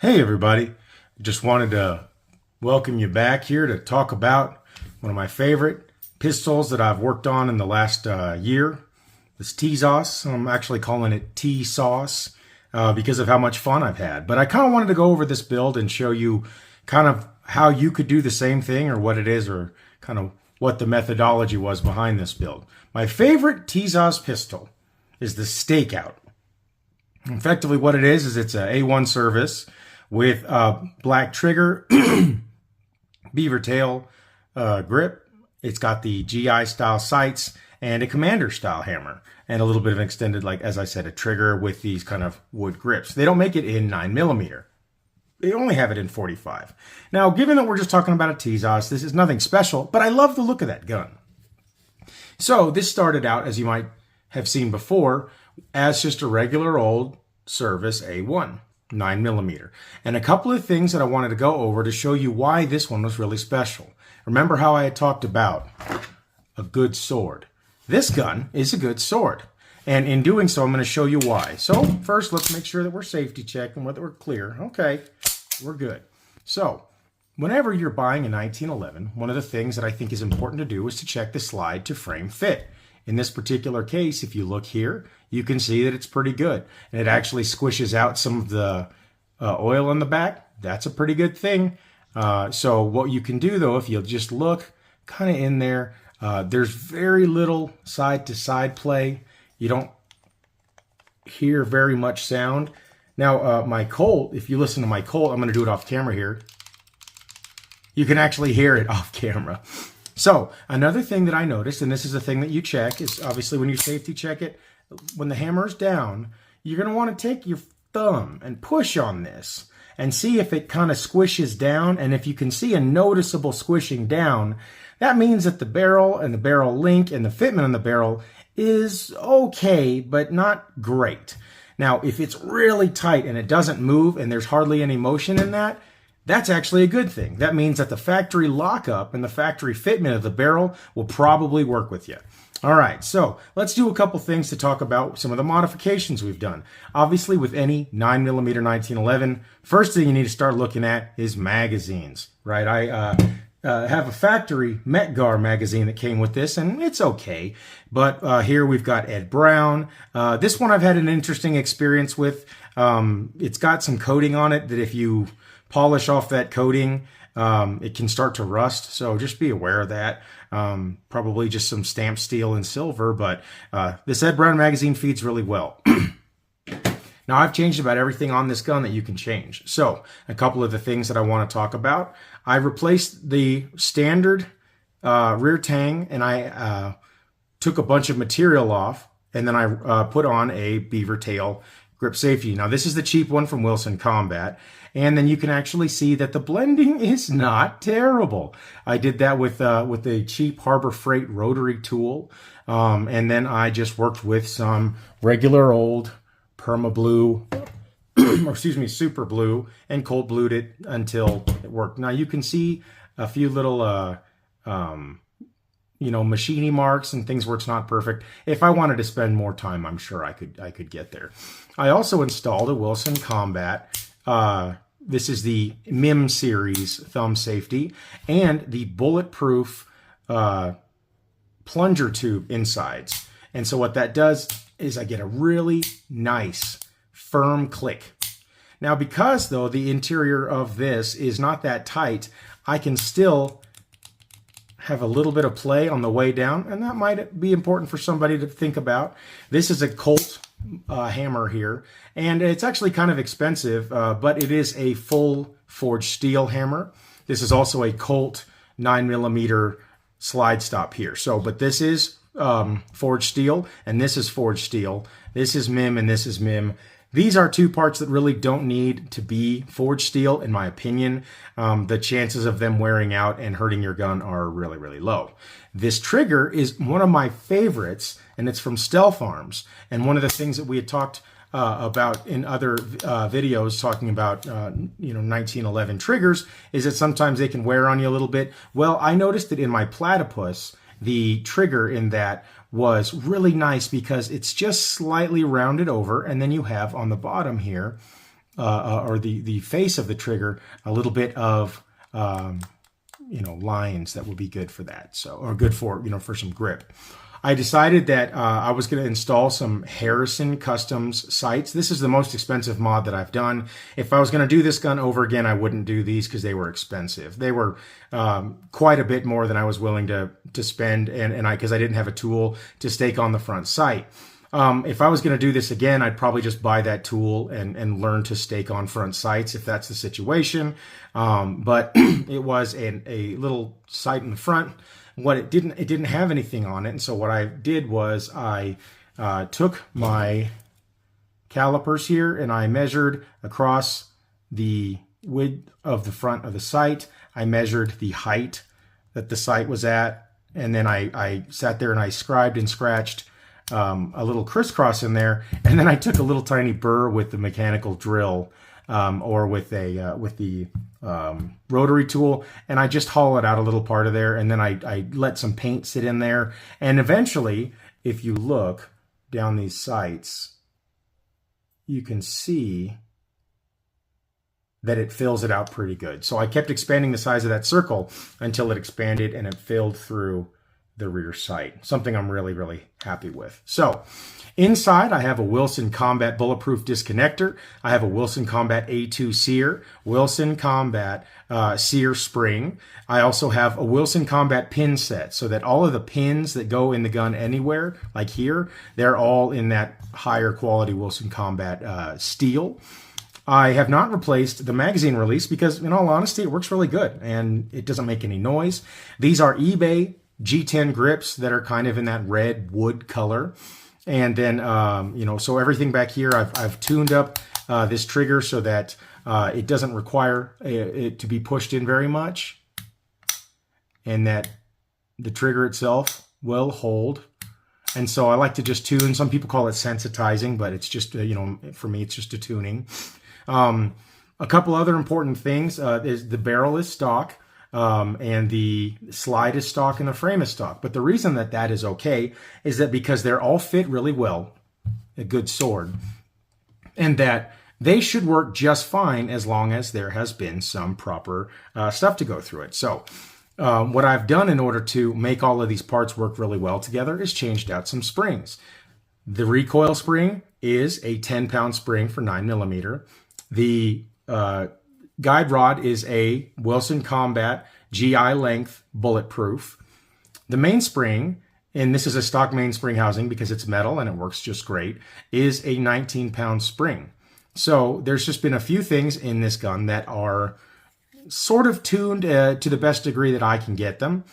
Hey everybody, just wanted to welcome you back here to talk about one of my favorite pistols that I've worked on in the last year. This Tisas. I'm actually calling it T-Sauce because of how much fun I've had. But I kind of wanted to go over this build and show you kind of how you could do the same thing, or what it is, or kind of what the methodology was behind this build. My favorite Tisas pistol is the Stakeout. Effectively what it is it's a A1 service with a black trigger, beaver tail grip. It's got the GI style sights and a commander style hammer, and a little bit of an extended, like as I said, a trigger with these kind of wood grips. They don't make it in 9mm. They only have it in 45. Now, given that we're just talking about a Tisas, this is nothing special, but I love the look of that gun. So this started out, as you might have seen before, as just a regular old service A1. 9mm. And a couple of things that I wanted to go over to show you why this one was really special. Remember how I had talked about a good sword? This gun is a good sword. And in doing so, I'm going to show you why. So first, let's make sure that we're safety checking, whether we're clear. Okay, we're good. So whenever you're buying a 1911, one of the things that I think is important to do is to check the slide to frame fit. In this particular case, if you look here, you can see that it's pretty good. And it actually squishes out some of the oil on the back. That's a pretty good thing. So what you can do, though, if you'll just look kind of in there, there's very little side-to-side play. You don't hear very much sound. Now, my Colt, if you listen to my Colt, I'm going to do it off camera here. You can actually hear it off camera. So another thing that I noticed, and this is a thing that you check, is obviously when you safety check it, when the hammer's down, you're going to want to take your thumb and push on this and see if it kind of squishes down. And if you can see a noticeable squishing down, that means that the barrel and the barrel link and the fitment on the barrel is okay, but not great. Now, if it's really tight and it doesn't move and there's hardly any motion in that, that's actually a good thing. That means that the factory lockup and the factory fitment of the barrel will probably work with you. All right, so let's do a couple things to talk about some of the modifications we've done. Obviously, with any 9mm 1911, first thing you need to start looking at is magazines, right? I have a factory Metgar magazine that came with this, and it's okay. But here we've got Ed Brown. This one I've had an interesting experience with. It's got some coating on it that if you polish off that coating, it can start to rust, so just be aware of that. Probably just some stamped steel and silver, but this Ed Brown magazine feeds really well. Now, I've changed about everything on this gun that you can change. So a couple of the things that I want to talk about. I replaced the standard rear tang, and I took a bunch of material off, and then I put on a beaver tail grip safety. Now, this is the cheap one from Wilson Combat. And then you can actually see that the blending is not terrible. I did that with a cheap Harbor Freight rotary tool. And then I just worked with some regular old Perma Blue, or excuse me, Super Blue, and cold blued it until it worked. Now you can see a few little, machining marks and things where it's not perfect. If I wanted to spend more time, I'm sure I could get there. I also installed a Wilson Combat. This is the MIM series thumb safety and the bulletproof plunger tube insides. And so what that does is I get a really nice firm click. Now, because though the interior of this is not that tight, I can still have a little bit of play on the way down, and that might be important for somebody to think about. This is a Colt hammer here, and it's actually kind of expensive, but it is a full forged steel hammer. This is also a Colt 9mm slide stop here. So, but this is forged steel, and this is forged steel. This is MIM, and this is MIM. These are two parts that really don't need to be forged steel, in my opinion. The chances of them wearing out and hurting your gun are really, really low. This trigger is one of my favorites, and it's from Stealth Arms. And one of the things that we had talked about in other videos talking about 1911 triggers is that sometimes they can wear on you a little bit. Well, I noticed that in my Platypus, the trigger in that was really nice because it's just slightly rounded over, and then you have on the bottom here or the face of the trigger a little bit of lines that would be good for that. So, or good for, for some grip. I decided that I was going to install some Harrison Customs sights. This is the most expensive mod that I've done. If I was going to do this gun over again, I wouldn't do these because they were expensive. They were quite a bit more than I was willing to spend, because I didn't have a tool to stake on the front sight. If I was going to do this again, I'd probably just buy that tool and learn to stake on front sights if that's the situation. But it was a little sight in the front. What it didn't have anything on it. And so what I did was I took my calipers here and I measured across the width of the front of the sight. I measured the height that the sight was at. And then I sat there and I scribed and scratched a little crisscross in there. And then I took a little tiny burr with the mechanical drill or with the rotary tool, and I just hollowed out a little part of there, and then I let some paint sit in there. And eventually, if you look down these sights, you can see that it fills it out pretty good. So I kept expanding the size of that circle until it expanded and it filled through the rear sight, something I'm really, really happy with. So inside, I have a Wilson Combat Bulletproof Disconnector. I have a Wilson Combat A2 Sear, Wilson Combat Sear Spring. I also have a Wilson Combat pin set, so that all of the pins that go in the gun anywhere, like here, they're all in that higher quality Wilson Combat steel. I have not replaced the magazine release because, in all honesty, it works really good and it doesn't make any noise. These are eBay G10 grips that are kind of in that red wood color. And then, so everything back here, I've tuned up this trigger so that it doesn't require it to be pushed in very much, and that the trigger itself will hold. And so I like to just tune. Some people call it sensitizing, but it's just, for me, it's just a tuning. A couple other important things is the barrel is stock. And the slide is stock and the frame is stock. But the reason that is okay is that because they're all fit really well, a good sword, and that they should work just fine as long as there has been some proper stuff to go through it. So what I've done in order to make all of these parts work really well together is changed out some springs. The recoil spring is a 10-pound spring for 9mm. The guide rod is a Wilson Combat GI length bulletproof. The mainspring, and this is a stock mainspring housing because it's metal and it works just great, is a 19-pound spring. So there's just been a few things in this gun that are sort of tuned to the best degree that I can get them.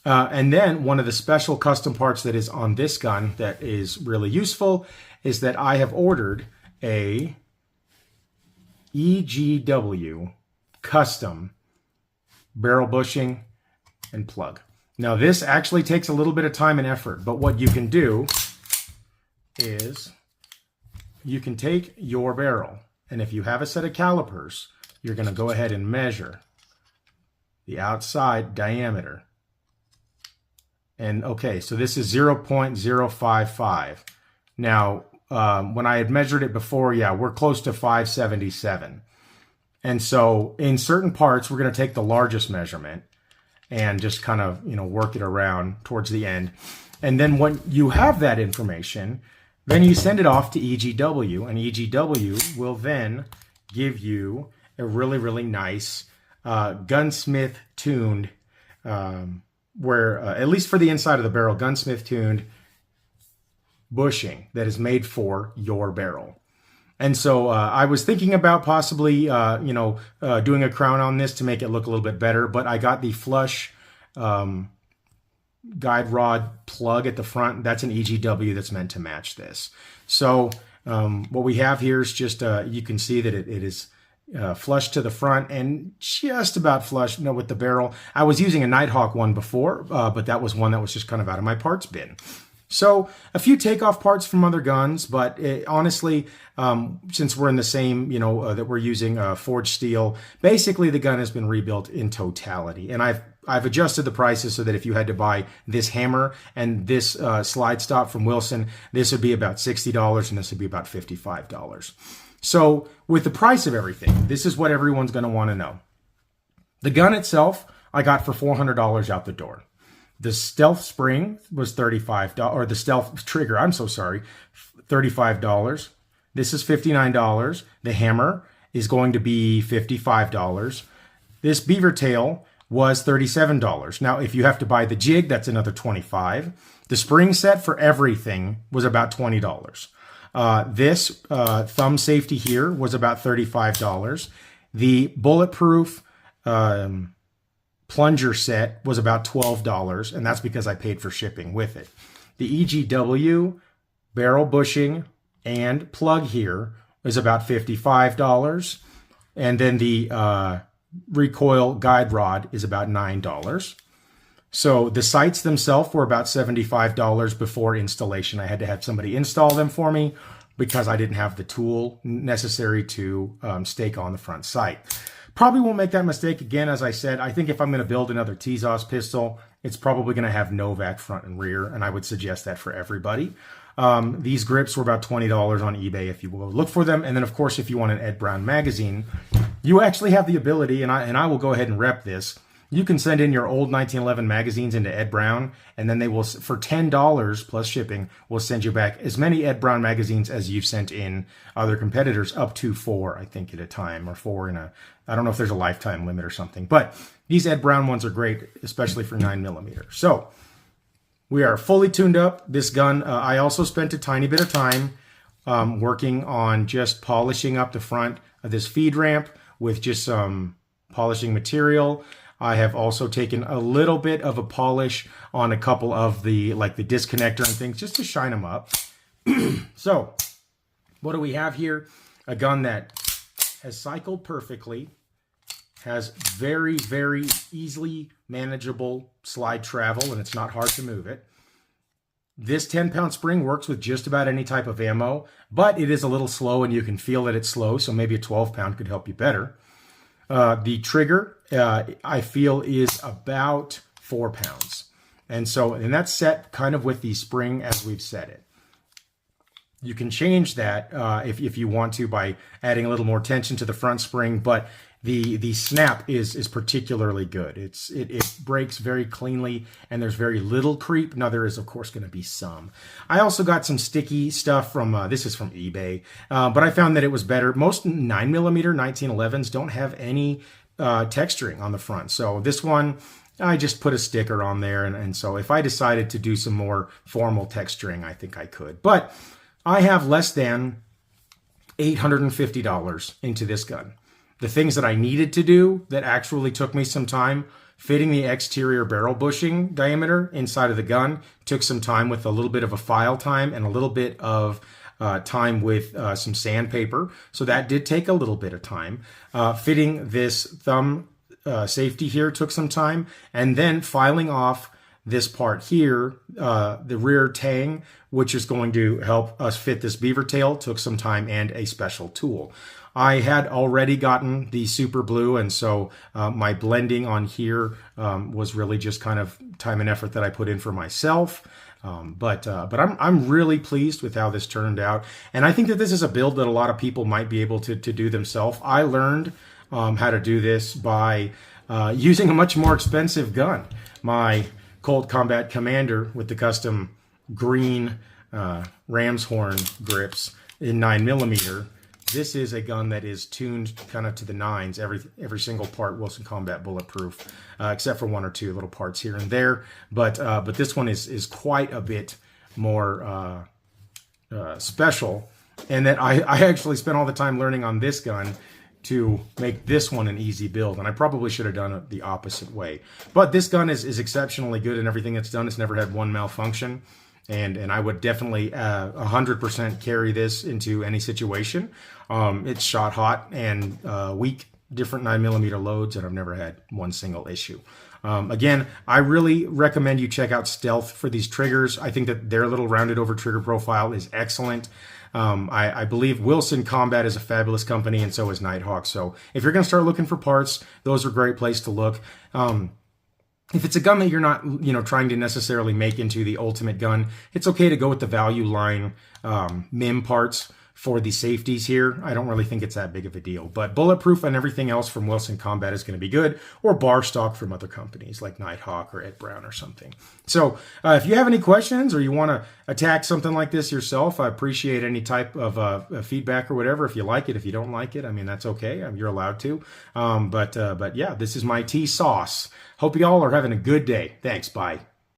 And then one of the special custom parts that is on this gun that is really useful is that I have ordered a EGW custom barrel bushing and plug. Now this actually takes a little bit of time and effort, but what you can do is you can take your barrel, and if you have a set of calipers, you're going to go ahead and measure the outside diameter. And okay, so this is 0.055. Now, when I had measured it before, yeah, we're close to 577. And so in certain parts, we're going to take the largest measurement and just kind of, work it around towards the end. And then when you have that information, then you send it off to EGW, and EGW will then give you a really, really nice gunsmith tuned, where, at least for the inside of the barrel, gunsmith tuned bushing that is made for your barrel. And so I was thinking about possibly, doing a crown on this to make it look a little bit better, but I got the flush guide rod plug at the front. That's an EGW that's meant to match this. So what we have here is just, you can see that it is flush to the front and just about flush with the barrel. I was using a Nighthawk one before, but that was one that was just kind of out of my parts bin. So a few takeoff parts from other guns, but honestly, since we're in the same, that we're using forged steel, basically the gun has been rebuilt in totality. And I've adjusted the prices so that if you had to buy this hammer and this slide stop from Wilson, this would be about $60 and this would be about $55. So with the price of everything, this is what everyone's going to want to know. The gun itself, I got for $400 out the door. The stealth spring was $35, or the stealth trigger, I'm so sorry, $35. This is $59. The hammer is going to be $55. This beaver tail was $37. Now, if you have to buy the jig, that's another $25. The spring set for everything was about $20. This thumb safety here was about $35. The bulletproof plunger set was about $12, and that's because I paid for shipping with it. The EGW barrel bushing and plug here is about $55, and then the recoil guide rod is about $9. So the sights themselves were about $75 before installation. I had to have somebody install them for me because I didn't have the tool necessary to stake on the front sight. Probably won't make that mistake again. As I said, I think if I'm going to build another Tisas pistol, it's probably going to have Novak front and rear, and I would suggest that for everybody. These grips were about $20 on eBay if you will look for them. And then, of course, if you want an Ed Brown magazine, you actually have the ability, and I will go ahead and rep this. You can send in your old 1911 magazines into Ed Brown, and then they will, for $10 plus shipping, will send you back as many Ed Brown magazines as you've sent in other competitors, up to 4, I think, at a time, or 4 in a, I don't know if there's a lifetime limit or something. But these Ed Brown ones are great, especially for 9mm. So we are fully tuned up. This gun, I also spent a tiny bit of time working on just polishing up the front of this feed ramp with just some polishing material. I have also taken a little bit of a polish on a couple of the, like the disconnector and things, just to shine them up. So what do we have here? A gun that has cycled perfectly, has very, very easily manageable slide travel, and it's not hard to move it. This 10-pound spring works with just about any type of ammo, but it is a little slow, and you can feel that it's slow, so maybe a 12-pound could help you better. The trigger, I feel, is about 4 pounds. And that's set kind of with the spring as we've set it. You can change that if you want to by adding a little more tension to the front spring, but the snap is particularly good. It breaks very cleanly, and there's very little creep. Now, there is, of course, going to be some. I also got some sticky stuff from, this is from eBay, but I found that it was better. Most 9mm 1911s don't have any texturing on the front. So this one, I just put a sticker on there, and so if I decided to do some more formal texturing, I think I could. But I have less than $850 into this gun. The things that I needed to do that actually took me some time, fitting the exterior barrel bushing diameter inside of the gun, took some time with a little bit of a file time and a little bit of time with some sandpaper. So that did take a little bit of time. Fitting this thumb safety here took some time. And then filing off this part here, the rear tang, which is going to help us fit this beaver tail, took some time and a special tool. I had already gotten the super blue, and so my blending on here was really just kind of time and effort that I put in for myself. But I'm really pleased with how this turned out, and I think that this is a build that a lot of people might be able to do themselves. I learned how to do this by using a much more expensive gun, my Colt Combat Commander with the custom green ram's horn grips in 9mm. This is a gun that is tuned kind of to the 9s, every single part Wilson Combat bulletproof, except for 1 or 2 little parts here and there. But this one is quite a bit more special, and that I actually spent all the time learning on this gun to make this one an easy build, and I probably should have done it the opposite way. But this gun is exceptionally good in everything it's done. It's never had one malfunction. And I would definitely 100% carry this into any situation. It's shot hot and weak, different 9mm loads, and I've never had one single issue. Again, I really recommend you check out Stealth for these triggers. I think that their little rounded over trigger profile is excellent. I believe Wilson Combat is a fabulous company, and so is Nighthawk. So if you're going to start looking for parts, those are a great place to look. If it's a gun that you're not, trying to necessarily make into the ultimate gun, it's okay to go with the value line MIM parts. for the safeties here. I don't really think it's that big of a deal, but bulletproof and everything else from Wilson Combat is going to be good, or bar stock from other companies like Nighthawk or Ed Brown or something. So if you have any questions or you want to attack something like this yourself, I appreciate any type of feedback or whatever. If you like it, if you don't like it, I mean, that's okay. You're allowed to. But yeah, this is my tea sauce. Hope you all are having a good day. Thanks. Bye.